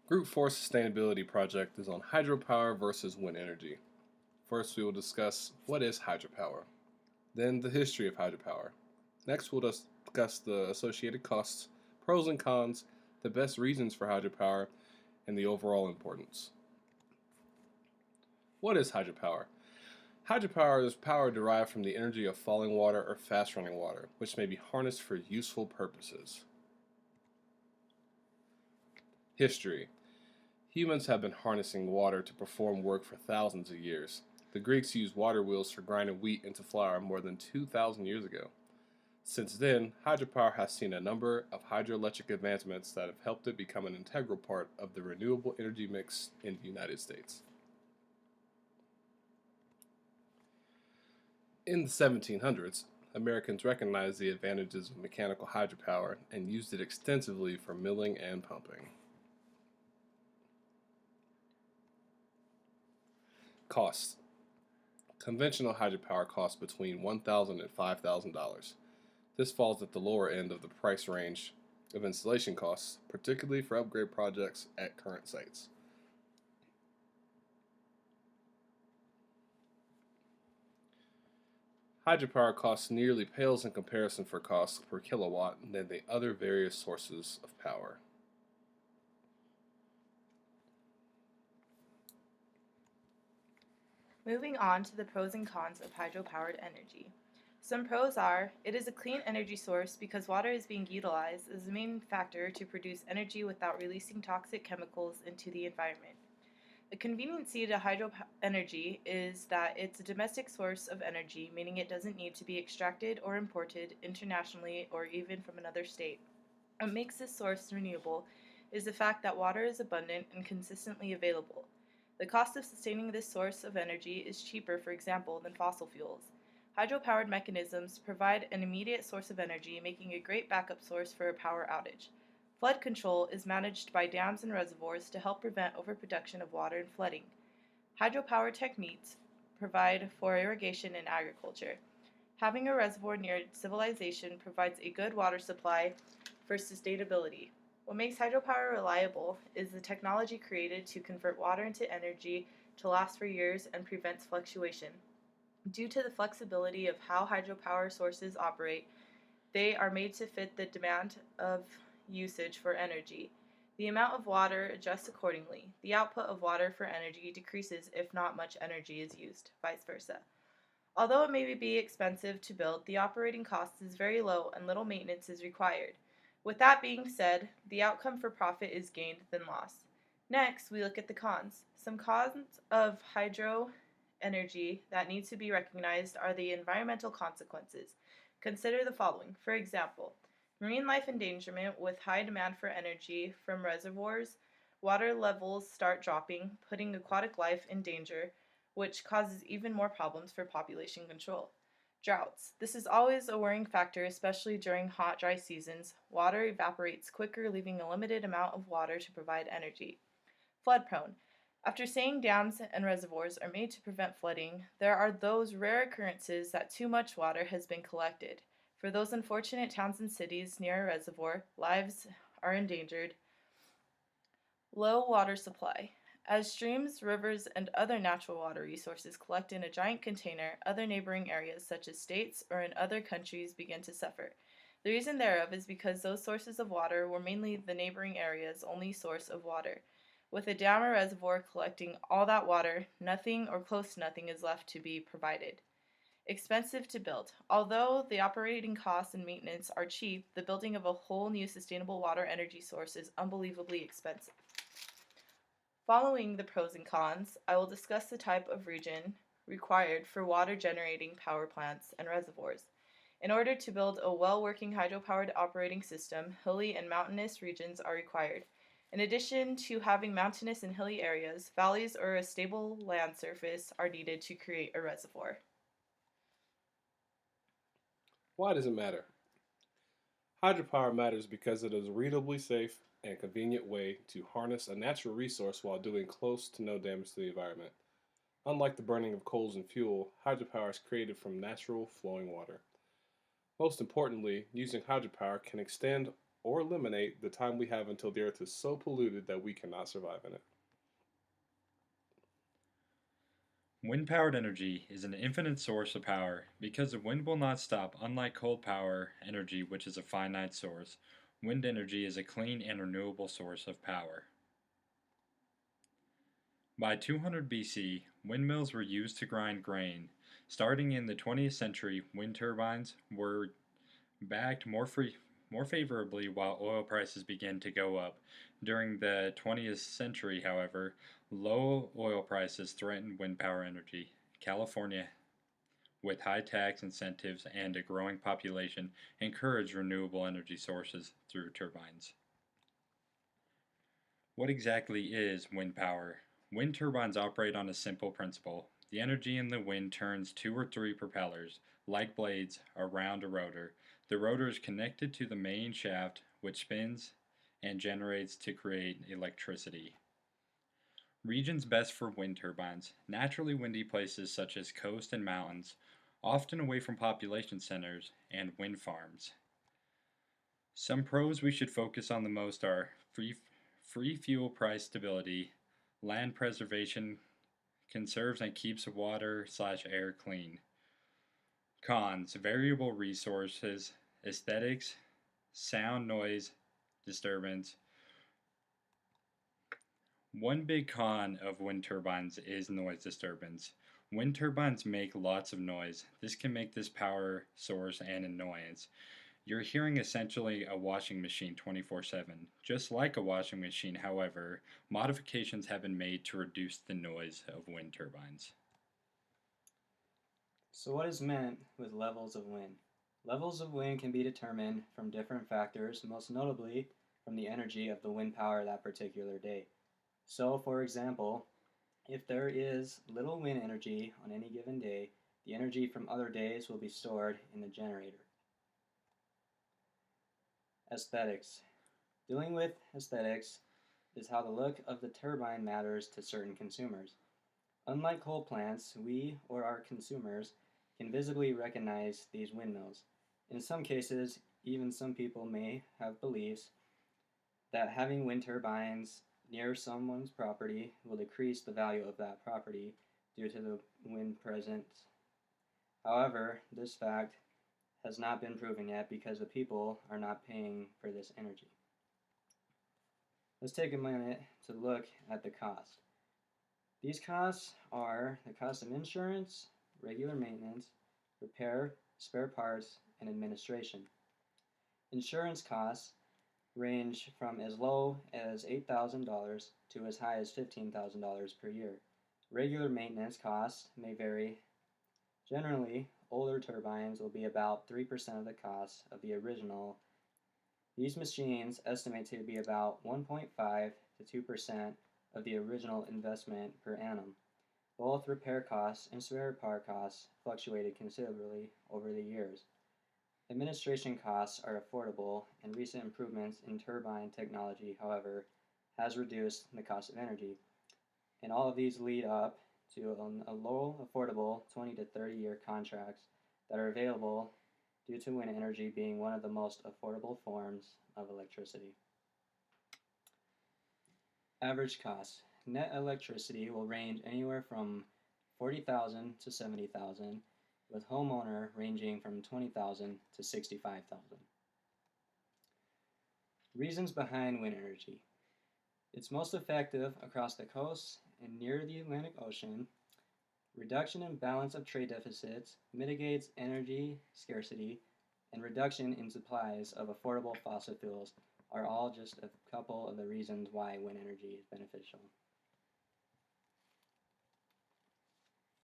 Group 4 Sustainability Project is on hydropower versus wind energy. First, we will discuss what is hydropower, then the history of hydropower. Next, we'll discuss the associated costs, pros and cons, the best reasons for hydropower, and the overall importance. What is hydropower? Hydropower is power derived from the energy of falling water or fast running water, which may be harnessed for useful purposes. History. Humans have been harnessing water to perform work for thousands of years. The Greeks used water wheels for grinding wheat into flour more than 2,000 years ago. Since then, hydropower has seen a number of hydroelectric advancements that have helped it become an integral part of the renewable energy mix in the United States. In the 1700s, Americans recognized the advantages of mechanical hydropower and used it extensively for milling and pumping. Costs. Conventional hydropower costs between $1,000 and $5,000. This falls at the lower end of the price range of installation costs, particularly for upgrade projects at current sites. Hydropower costs nearly pales in comparison for costs per kilowatt than the other various sources of power. Moving on to the pros and cons of hydropowered energy. Some pros are it is a clean energy source because water is being utilized as the main factor to produce energy without releasing toxic chemicals into the environment. The conveniency to hydro energy is that it's a domestic source of energy, meaning it doesn't need to be extracted or imported internationally or even from another state. What makes this source renewable is the fact that water is abundant and consistently available. The cost of sustaining this source of energy is cheaper, for example, than fossil fuels. Hydropowered mechanisms provide an immediate source of energy, making a great backup source for a power outage. Flood control is managed by dams and reservoirs to help prevent overproduction of water and flooding. Hydropower techniques provide for irrigation and agriculture. Having a reservoir near civilization provides a good water supply for sustainability. What makes hydropower reliable is the technology created to convert water into energy to last for years and prevents fluctuation. Due to the flexibility of how hydropower sources operate, they are made to fit the demand of usage for energy. The amount of water adjusts accordingly. The output of water for energy decreases if not much energy is used, vice versa. Although it may be expensive to build, the operating cost is very low and little maintenance is required. With that being said, the outcome for profit is gained than loss. Next, we look at the cons. Some cons of hydro energy that need to be recognized are the environmental consequences. Consider the following. For example, marine life endangerment with high demand for energy from reservoirs, water levels start dropping, putting aquatic life in danger, which causes even more problems for population control. Droughts. This is always a worrying factor, especially during hot, dry seasons. Water evaporates quicker, leaving a limited amount of water to provide energy. Flood prone. After saying dams and reservoirs are made to prevent flooding, there are those rare occurrences that too much water has been collected. For those unfortunate towns and cities near a reservoir, lives are endangered. Low water supply. As streams, rivers, and other natural water resources collect in a giant container, other neighboring areas, such as states or in other countries, begin to suffer. The reason thereof is because those sources of water were mainly the neighboring area's only source of water. With a dam or reservoir collecting all that water, nothing or close to nothing is left to be provided. Expensive to build. Although the operating costs and maintenance are cheap, the building of a whole new sustainable water energy source is unbelievably expensive. Following the pros and cons, I will discuss the type of region required for water generating power plants and reservoirs. In order to build a well-working hydropowered operating system, hilly and mountainous regions are required. In addition to having mountainous and hilly areas, valleys or a stable land surface are needed to create a reservoir. Why does it matter? Hydropower matters because it is a reasonably safe and convenient way to harness a natural resource while doing close to no damage to the environment. Unlike the burning of coals and fuel, hydropower is created from natural flowing water. Most importantly, using hydropower can extend or eliminate the time we have until the earth is so polluted that we cannot survive in it. Wind-powered energy is an infinite source of power because the wind will not stop, unlike coal power energy, which is a finite source. Wind energy is a clean and renewable source of power. By 200 BC, windmills were used to grind grain. Starting in the 20th century, wind turbines were backed more favorably while oil prices began to go up. During the 20th century, however, low oil prices threatened wind power energy. California, with high tax incentives and a growing population, encouraged renewable energy sources through turbines. What exactly is wind power? Wind turbines operate on a simple principle. The energy in the wind turns two or three propellers, like blades, around a rotor. The rotor is connected to the main shaft, which spins and generates to create electricity. Regions best for wind turbines. Naturally windy places such as coast and mountains, often away from population centers, and wind farms. Some pros we should focus on the most are free fuel price stability, land preservation conserves and keeps water/air clean. Cons: variable resources, aesthetics, sound noise disturbance. One big con of wind turbines is noise disturbance. Wind turbines make lots of noise. This can make this power source an annoyance. You're hearing essentially a washing machine 24/7. Just like a washing machine, however, modifications have been made to reduce the noise of wind turbines. So what is meant with levels of wind? Levels of wind can be determined from different factors, most notably from the energy of the wind power that particular day. So, for example, if there is little wind energy on any given day, the energy from other days will be stored in the generator. Aesthetics. Dealing with aesthetics is how the look of the turbine matters to certain consumers. Unlike coal plants, we or our consumers can visibly recognize these windmills. In some cases, even some people may have beliefs that having wind turbines near someone's property will decrease the value of that property due to the wind present. However, this fact has not been proven yet because the people are not paying for this energy. Let's take a minute to look at the cost. These costs are the cost of insurance, regular maintenance, repair, spare parts, and administration. Insurance costs range from as low as $8,000 to as high as $15,000 per year. Regular maintenance costs may vary. Generally, older turbines will be about 3% of the cost of the original. These machines estimate to be about 1.5 to 2% of the original investment per annum. Both repair costs and spare part costs fluctuated considerably over the years. Administration costs are affordable, and recent improvements in turbine technology, however, has reduced the cost of energy. And all of these lead up to a low, affordable 20 to 30-year contracts that are available due to wind energy being one of the most affordable forms of electricity. Average cost. Net electricity will range anywhere from $40,000 to $70,000, with homeowner ranging from $20,000 to $65,000. Reasons behind wind energy. It's most effective across the coast and near the Atlantic Ocean. Reduction in balance of trade deficits, mitigates energy scarcity, and reduction in supplies of affordable fossil fuels are all just a couple of the reasons why wind energy is beneficial.